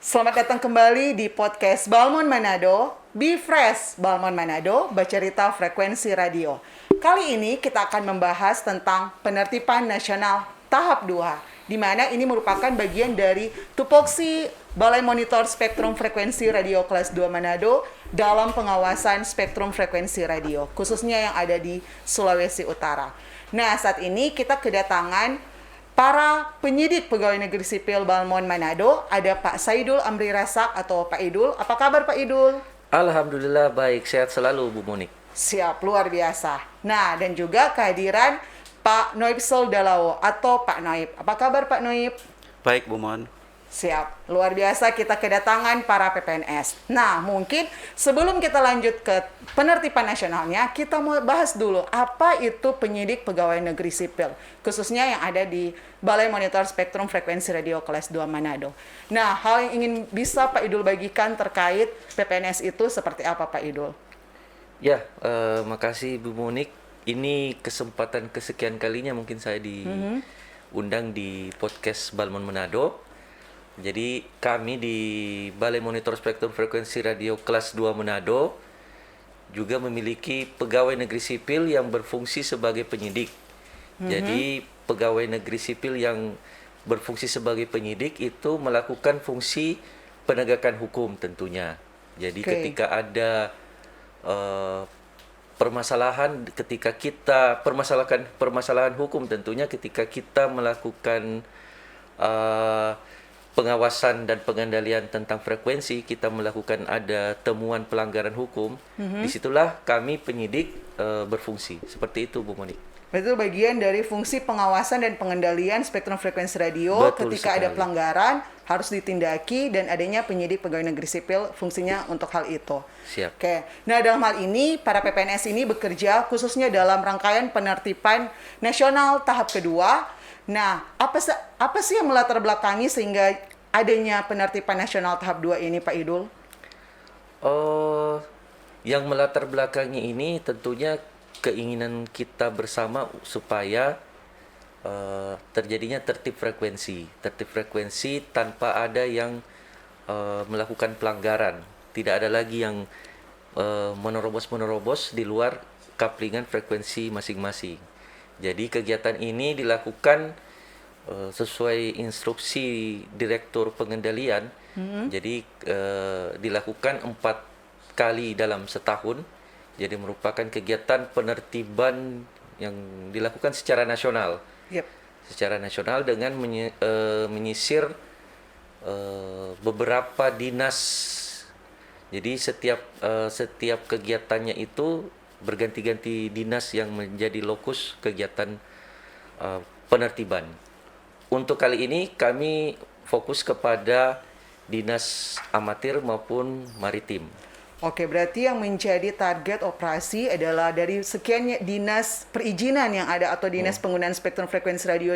Selamat datang kembali di podcast Balmond Manado, Be Fresh Balmond Manado, bercerita frekuensi radio. Kali ini kita akan membahas tentang penertiban nasional tahap 2, di mana ini merupakan bagian dari tupoksi Balai Monitor Spektrum Frekuensi Radio Kelas 2 Manado dalam pengawasan spektrum frekuensi radio, khususnya yang ada di Sulawesi Utara. Nah, saat ini kita kedatangan para penyidik pegawai negeri sipil Balmond Manado. Ada Pak Saidul Amri Rasak atau Pak Idul. Apa kabar Pak Idul? Alhamdulillah baik, sehat selalu Bu Monik. Siap, luar biasa. Nah, dan juga kehadiran Pak Noib Soldalawo atau Pak Noib. Apa kabar Pak Noib? Baik, Bu Mon. Siap, luar biasa kita kedatangan para PPNS. Nah, mungkin sebelum kita lanjut ke penertiban nasionalnya, kita mau bahas dulu apa itu penyidik pegawai negeri sipil, khususnya yang ada di Balai Monitor Spektrum Frekuensi Radio Kelas 2 Manado. Nah, hal yang ingin bisa Pak Idul bagikan terkait PPNS itu seperti apa Pak Idul? Ya, makasih Bu Monik. Ini kesempatan kesekian kalinya mungkin saya diundang di podcast Balmond Manado. Jadi kami di Balai Monitor Spektrum Frekuensi Radio Kelas 2 Manado juga memiliki pegawai negeri sipil yang berfungsi sebagai penyidik. Jadi pegawai negeri sipil yang berfungsi sebagai penyidik itu melakukan fungsi penegakan hukum tentunya. Jadi ketika ada permasalahan, ketika kita permasalahan hukum tentunya ketika kita melakukan pengawasan dan pengendalian tentang frekuensi, kita melakukan ada temuan pelanggaran hukum, disitulah kami penyidik berfungsi. Seperti itu Bu Monik. Itu bagian dari fungsi pengawasan dan pengendalian spektrum frekuensi radio. Betul ketika sekali. ada pelanggaran harus ditindaki dan adanya penyidik pegawai negeri sipil fungsinya untuk hal itu. Siap. Oke. Nah, dalam hal ini para PPNS ini bekerja khususnya dalam rangkaian penertiban nasional tahap kedua. Nah, apa sih yang melatar belakangi sehingga adanya penertiban nasional tahap 2 ini Pak Idul? Yang melatar belakangi ini tentunya keinginan kita bersama supaya terjadinya tertib frekuensi tanpa ada yang melakukan pelanggaran. Tidak ada lagi yang menerobos di luar kaplingan frekuensi masing-masing. Jadi kegiatan ini dilakukan sesuai instruksi Direktur Pengendalian. Jadi dilakukan 4 kali dalam setahun. Jadi merupakan kegiatan penertiban yang dilakukan secara nasional. Yep. Secara nasional dengan menyisir beberapa dinas. Jadi setiap kegiatannya itu berganti-ganti dinas yang menjadi lokus kegiatan penertiban. Untuk kali ini kami fokus kepada dinas amatir maupun maritim. Oke, berarti yang menjadi target operasi adalah dari sekian dinas perizinan yang ada atau dinas penggunaan spektrum frekuensi radio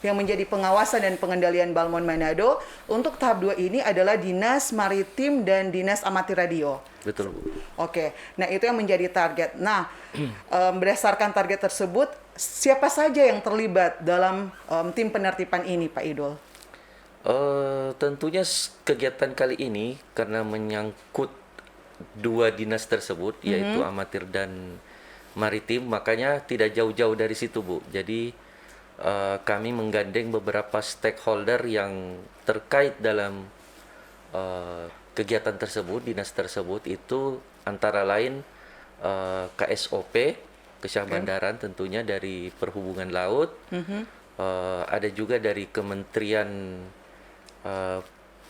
yang menjadi pengawasan dan pengendalian Balmond Manado. Untuk tahap 2 ini adalah dinas maritim dan dinas amatir radio. Betul, Bu. Oke, nah itu yang menjadi target. Nah, berdasarkan target tersebut, siapa saja yang terlibat dalam tim penertiban ini, Pak Idul? Tentunya kegiatan kali ini karena menyangkut 2 dinas tersebut, yaitu amatir dan maritim, makanya tidak jauh-jauh dari situ, Bu. Jadi kami menggandeng beberapa stakeholder yang terkait dalam kegiatan tersebut, dinas tersebut, itu antara lain KSOP, Kesyah Bandaran tentunya dari Perhubungan Laut, ada juga dari Kementerian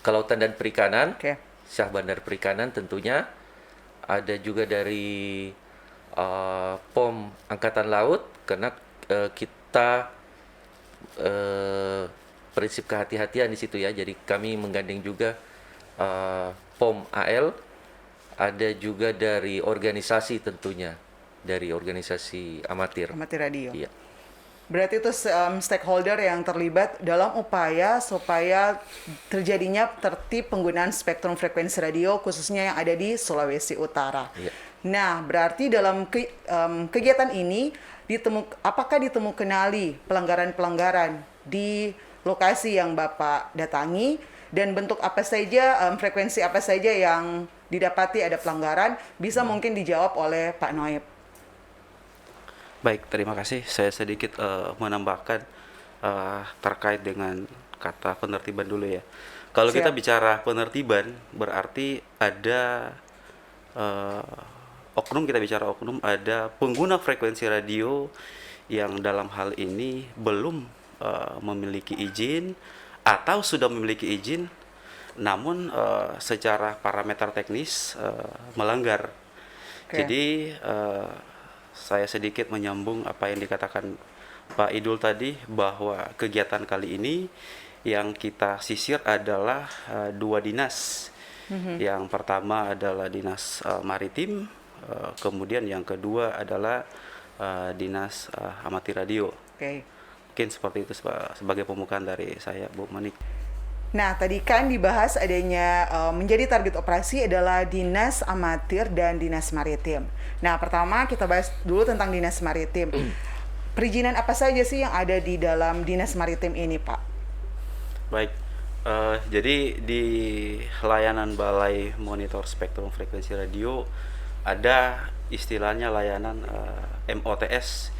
Kelautan dan Perikanan, Syah Bandar Perikanan tentunya, ada juga dari POM Angkatan Laut, karena kita prinsip kehati-hatian di situ ya, jadi kami menggandeng juga POM AL, ada juga dari organisasi tentunya, dari organisasi amatir radio. Iya. Berarti itu stakeholder yang terlibat dalam upaya supaya terjadinya tertib penggunaan spektrum frekuensi radio khususnya yang ada di Sulawesi Utara. Iya. Nah, berarti dalam kegiatan ini apakah ditemukan pelanggaran-pelanggaran di lokasi yang Bapak datangi dan bentuk apa saja, frekuensi apa saja yang didapati ada pelanggaran, bisa mungkin dijawab oleh Pak Noib. Baik, terima kasih. Saya sedikit menambahkan terkait dengan kata penertiban dulu ya. Kalau kita Siap. bicara penertiban, berarti ada oknum, kita bicara oknum, ada pengguna frekuensi radio yang dalam hal ini belum memiliki izin atau sudah memiliki izin, namun secara parameter teknis melanggar. Oke. Jadi saya sedikit menyambung apa yang dikatakan Pak Idul tadi, bahwa kegiatan kali ini yang kita sisir adalah dua dinas. Yang pertama adalah dinas maritim, kemudian yang kedua adalah dinas amati radio. Oke. Mungkin seperti itu sebagai pembukaan dari saya, Bu Monik. Nah, tadi kan dibahas adanya menjadi target operasi adalah dinas amatir dan dinas maritim. Nah, pertama kita bahas dulu tentang dinas maritim. Perizinan apa saja sih yang ada di dalam dinas maritim ini, Pak? Baik, jadi di layanan Balai Monitor Spektrum Frekuensi Radio ada istilahnya layanan MOTS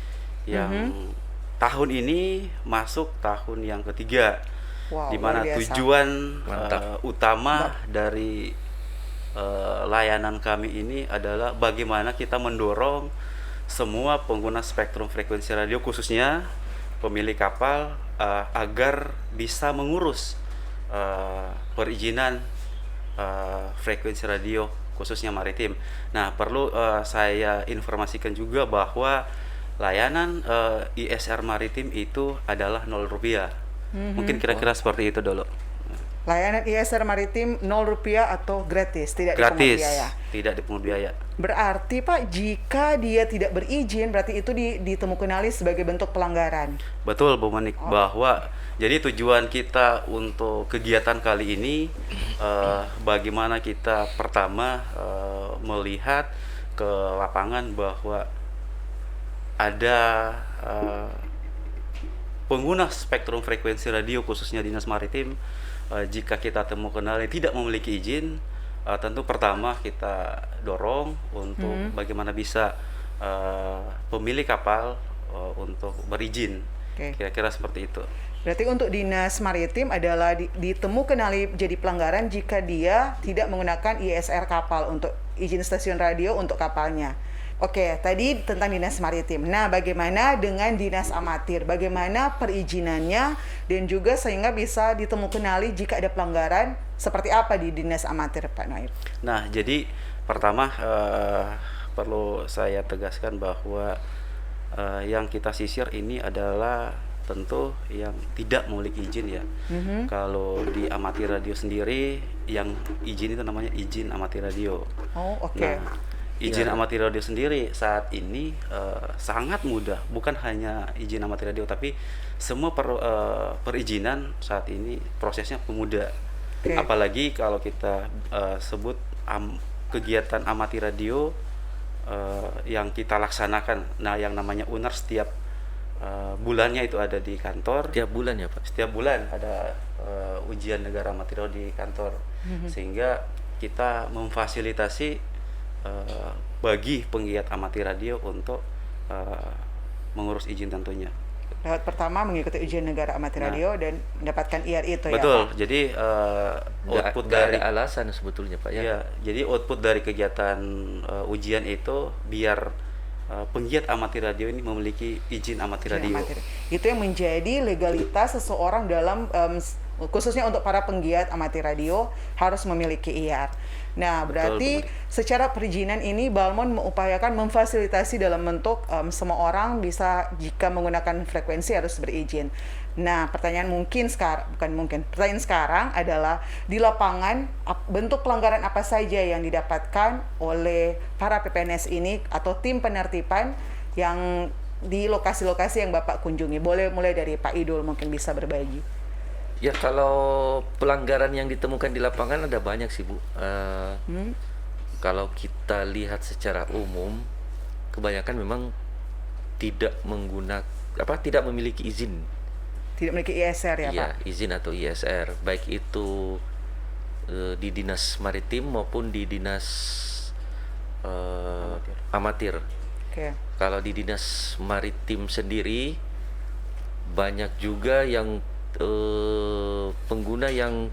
yang tahun ini masuk tahun yang ketiga, Wow, di mana luar biasa. tujuan Mantap. utama dari layanan kami ini adalah bagaimana kita mendorong semua pengguna spektrum frekuensi radio, khususnya pemilik kapal, agar bisa mengurus perizinan frekuensi radio khususnya maritim. Nah, perlu saya informasikan juga bahwa layanan ISR maritim itu adalah Rp0. Mungkin kira-kira seperti itu dulu. Layanan ISR maritim Rp0 atau gratis, tidak dipungut Gratis, biaya. tidak dipungut biaya. Berarti Pak, jika dia tidak berizin, berarti itu ditemukanali sebagai bentuk pelanggaran. Betul, Bu Manik, bahwa jadi tujuan kita untuk kegiatan kali ini bagaimana kita pertama melihat ke lapangan bahwa ada pengguna spektrum frekuensi radio khususnya dinas maritim, jika kita temukan tidak memiliki izin, tentu pertama kita dorong untuk bagaimana bisa pemilik kapal untuk berizin. Oke. Kira-kira seperti itu. Berarti untuk dinas maritim adalah ditemukanali jadi pelanggaran jika dia tidak menggunakan ISR kapal untuk izin stasiun radio untuk kapalnya. Oke, tadi tentang dinas maritim. Nah, bagaimana dengan dinas amatir? Bagaimana perizinannya dan juga sehingga bisa ditemukanali jika ada pelanggaran seperti apa di dinas amatir, Pak Noib? Nah, jadi pertama perlu saya tegaskan bahwa yang kita sisir ini adalah tentu yang tidak memiliki izin ya. Kalau di amati radio sendiri, yang izin itu namanya izin amati radio. Oh, oke. Nah, izin amati radio sendiri saat ini sangat mudah. Bukan hanya izin amati radio, tapi semua perizinan saat ini prosesnya mudah. Oke. Apalagi kalau kita sebut kegiatan amati radio yang kita laksanakan. Nah, yang namanya UNAR setiap bulannya itu ada di kantor. Tiap bulan ya, Pak? Setiap bulan ada ujian negara amati radio di kantor. Sehingga kita memfasilitasi bagi penggiat amati radio untuk mengurus izin tentunya. Lewat pertama mengikuti ujian negara amati radio dan mendapatkan IRI itu Betul. ya, Pak? Jadi output Nggak dari ada alasan sebetulnya, Pak, ya? ya, jadi output dari kegiatan ujian itu biar penggiat amati radio ini memiliki izin amati radio. Itu yang menjadi legalitas seseorang dalam khususnya untuk para penggiat amati radio harus memiliki IR. Nah, berarti secara perizinan ini Balmon mengupayakan memfasilitasi dalam bentuk semua orang bisa, jika menggunakan frekuensi harus berizin. Nah, pertanyaan pertanyaan sekarang adalah di lapangan bentuk pelanggaran apa saja yang didapatkan oleh para PPNS ini atau tim penertiban yang di lokasi-lokasi yang Bapak kunjungi. Boleh mulai dari Pak Idul, mungkin bisa berbagi. Ya, kalau pelanggaran yang ditemukan di lapangan ada banyak sih, Bu. Kalau kita lihat secara umum, kebanyakan memang tidak memiliki izin Tidak memiliki ISR ya, Iya, Pak? izin atau ISR, baik itu di dinas maritim maupun di dinas amatir. Oke. Kalau di dinas maritim sendiri banyak juga yang pengguna yang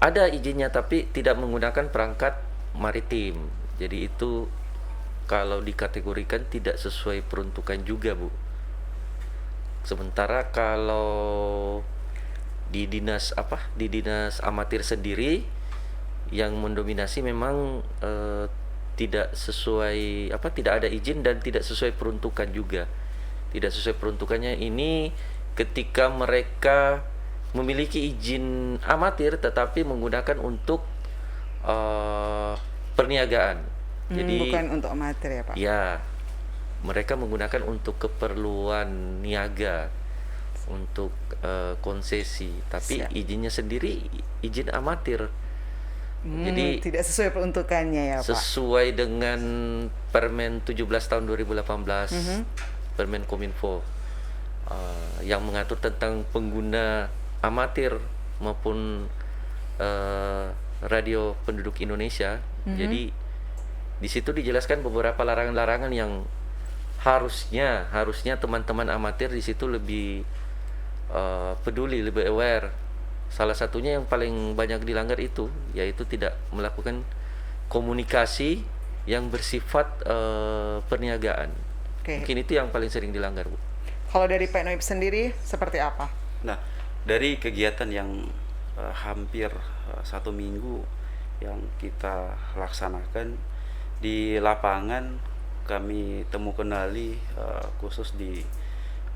ada izinnya tapi tidak menggunakan perangkat maritim. Jadi itu kalau dikategorikan tidak sesuai peruntukan juga, Bu. Sementara kalau di dinas amatir sendiri yang mendominasi memang tidak sesuai tidak ada izin dan tidak sesuai peruntukan juga. Tidak sesuai peruntukannya ini ketika mereka memiliki izin amatir tetapi menggunakan untuk perniagaan. Jadi Bukan untuk amatir ya, Pak? ya, mereka menggunakan untuk keperluan niaga, untuk konsesi, tapi Siap. izinnya sendiri izin amatir. Jadi Tidak sesuai peruntukannya ya, Pak? sesuai dengan Permen 17 tahun 2018, Permen Kominfo yang mengatur tentang pengguna amatir maupun radio penduduk Indonesia. Jadi di situ dijelaskan beberapa larangan-larangan yang harusnya teman-teman amatir di situ lebih peduli, lebih aware. Salah satunya yang paling banyak dilanggar itu yaitu tidak melakukan komunikasi yang bersifat perniagaan. Oke. Mungkin itu yang paling sering dilanggar, Bu. Kalau dari Pak Noib sendiri seperti apa? Nah, dari kegiatan yang hampir 1 minggu yang kita laksanakan di lapangan, kami temu kenali khusus di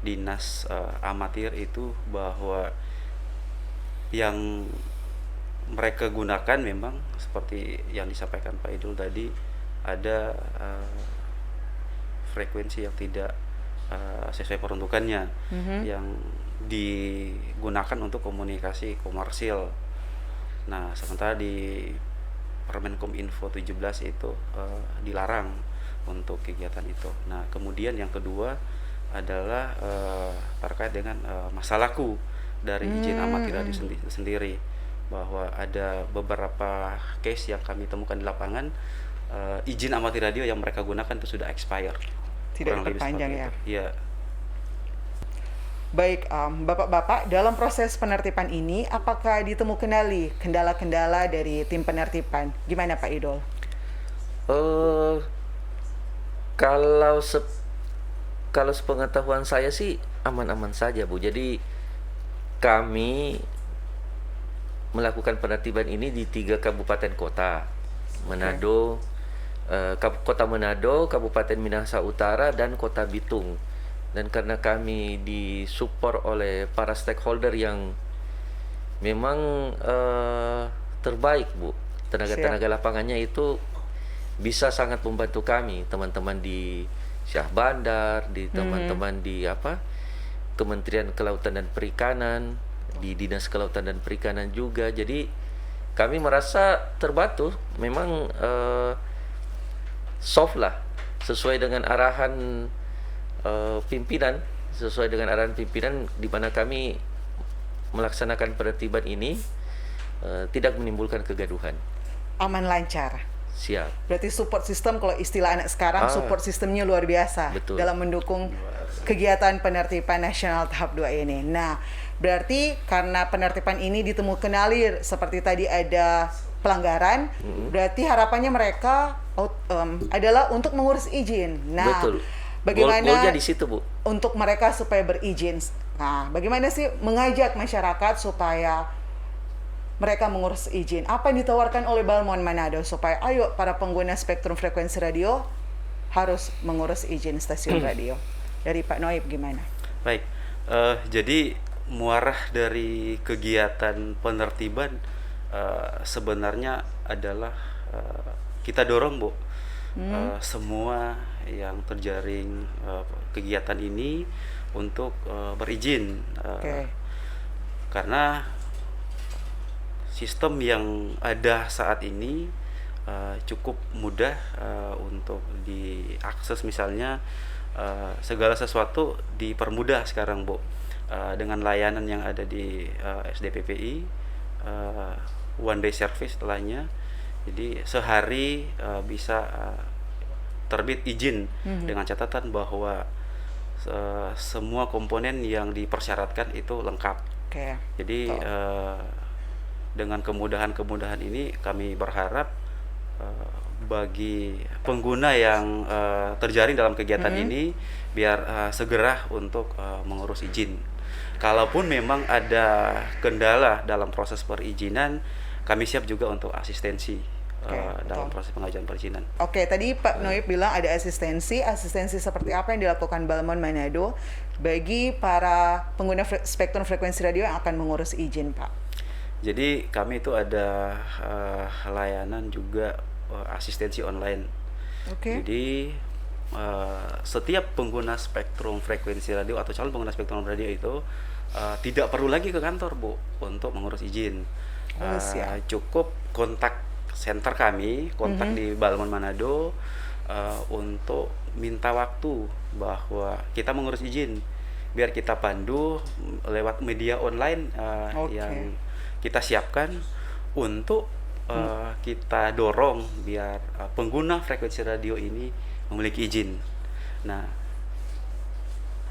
dinas amatir itu bahwa yang mereka gunakan memang seperti yang disampaikan Pak Idul tadi, ada frekuensi yang tidak sesuai peruntukannya, yang digunakan untuk komunikasi komersil. Nah, sementara di Permen Kominfo 17 itu dilarang untuk kegiatan itu. Nah, kemudian yang kedua adalah terkait dengan masa laku dari izin amatir radio sendiri, bahwa ada beberapa case yang kami temukan di lapangan, izin amatir radio yang mereka gunakan itu sudah expire. Tidak Kurang lebih diperpanjang seperti ya? itu. Iya. Baik, Bapak-Bapak, dalam proses penertiban ini, apakah ditemu kenali kendala-kendala dari tim penertiban? Gimana Pak Idul? Kalau sepengetahuan saya sih aman-aman saja, Bu. Jadi kami melakukan penertiban ini di 3 kabupaten kota, Manado, Kota Manado, Kabupaten Minahasa Utara, dan Kota Bitung. Dan karena kami disupport oleh para stakeholder yang memang terbaik, Bu. Tenaga-tenaga lapangannya itu bisa sangat membantu kami, teman-teman di Syah Bandar, di teman-teman di Kementerian Kelautan dan Perikanan, di Dinas Kelautan dan Perikanan juga. Jadi kami merasa terbantu, memang soft lah, sesuai dengan arahan pimpinan, di mana kami melaksanakan penertiban ini tidak menimbulkan kegaduhan. Aman lancar. Siap. Berarti support system, kalau istilah anak sekarang, support sistemnya luar biasa. Betul. Dalam mendukung kegiatan penertiban nasional tahap 2 ini. Nah, berarti karena penertiban ini ditemu kenali seperti tadi ada pelanggaran, berarti harapannya mereka adalah untuk mengurus izin. Nah, Betul. bagaimana Goalnya di situ, Bu. untuk mereka supaya berizin? Nah, bagaimana sih mengajak masyarakat supaya mereka mengurus izin? Apa yang ditawarkan oleh Balmon Manado supaya ayo para pengguna spektrum frekuensi radio harus mengurus izin stasiun radio? Dari Pak Noib gimana? Baik, jadi muarah dari kegiatan penertiban sebenarnya adalah kita dorong, Bu, semua yang terjaring kegiatan ini untuk berizin, karena sistem yang ada saat ini cukup mudah untuk diakses. Misalnya segala sesuatu dipermudah sekarang, Bu. dengan layanan yang ada di SDPPI, one day service setelahnya. Jadi sehari bisa terbit izin dengan catatan bahwa semua komponen yang dipersyaratkan itu lengkap. Oke. Jadi dengan kemudahan-kemudahan ini kami berharap bagi pengguna yang terjaring dalam kegiatan ini biar segera untuk mengurus izin. Kalaupun memang ada kendala dalam proses perizinan, kami siap juga untuk asistensi dalam proses pengajuan perizinan. Oke, tadi Pak Noib bilang ada asistensi seperti apa yang dilakukan Balmond Manado bagi para pengguna spektrum frekuensi radio yang akan mengurus izin, Pak? Jadi kami itu ada layanan juga asistensi online. Oke. Jadi setiap pengguna spektrum frekuensi radio atau calon pengguna spektrum radio itu tidak perlu lagi ke kantor, Bu, untuk mengurus izin. Cukup kontak center kami, kontak di Balmond Manado untuk minta waktu bahwa kita mengurus izin, biar kita pandu lewat media online yang kita siapkan untuk kita dorong biar pengguna frekuensi radio ini memiliki izin. Nah,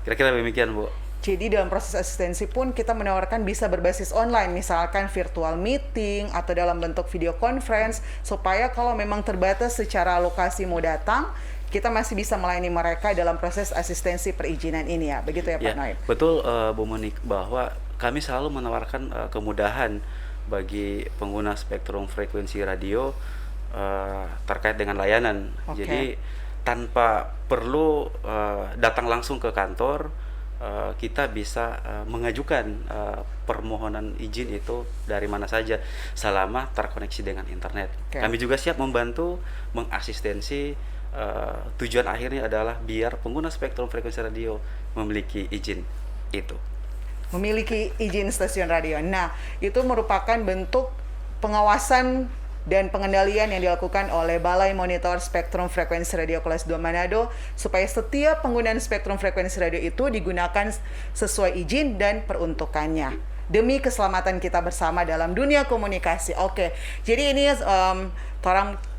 kira-kira demikian, Bu. Jadi dalam proses asistensi pun kita menawarkan bisa berbasis online, misalkan virtual meeting atau dalam bentuk video conference, supaya kalau memang terbatas secara lokasi mau datang, kita masih bisa melayani mereka dalam proses asistensi perizinan ini ya. Begitu ya Pak Noib? Betul, Bu Monik, bahwa kami selalu menawarkan kemudahan bagi pengguna spektrum frekuensi radio terkait dengan layanan. Jadi tanpa perlu datang langsung ke kantor, kita bisa mengajukan permohonan izin itu dari mana saja selama terkoneksi dengan internet. Kami juga siap membantu mengasistensi. Tujuan akhirnya adalah biar pengguna spektrum frekuensi radio memiliki izin itu. Memiliki izin stasiun radio. Nah, itu merupakan bentuk pengawasan dan pengendalian yang dilakukan oleh Balai Monitor Spektrum Frekuensi Radio Kelas 2 Manado supaya setiap penggunaan spektrum frekuensi radio itu digunakan sesuai izin dan peruntukannya demi keselamatan kita bersama dalam dunia komunikasi. Oke, jadi ini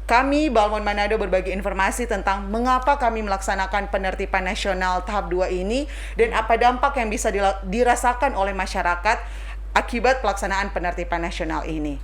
kami Balmond Manado berbagi informasi tentang mengapa kami melaksanakan penertiban nasional tahap 2 ini dan apa dampak yang bisa dirasakan oleh masyarakat akibat pelaksanaan penertiban nasional ini.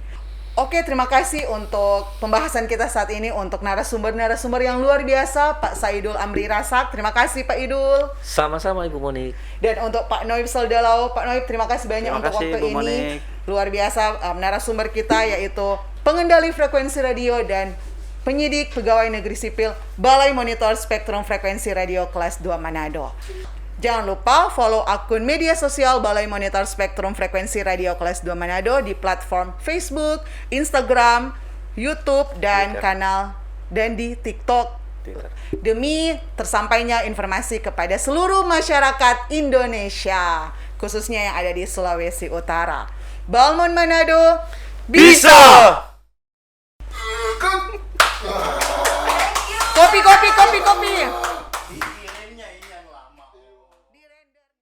Oke, terima kasih untuk pembahasan kita saat ini untuk narasumber-narasumber yang luar biasa, Pak Saidul Amri Rasak. Terima kasih Pak Idul. Sama-sama Ibu Monik. Dan untuk Pak Noib Soldalau, Pak Noib terima kasih banyak untuk waktu ini. Monik. Luar biasa narasumber kita yaitu pengendali frekuensi radio dan penyidik pegawai negeri sipil Balai Monitor Spektrum Frekuensi Radio Kelas 2 Manado. Jangan lupa follow akun media sosial Balai Monitor Spektrum Frekuensi Radio Kelas 2 Manado di platform Facebook, Instagram, YouTube, dan di TikTok. Demi tersampainya informasi kepada seluruh masyarakat Indonesia, khususnya yang ada di Sulawesi Utara. Balmond Manado bisa! Kopi!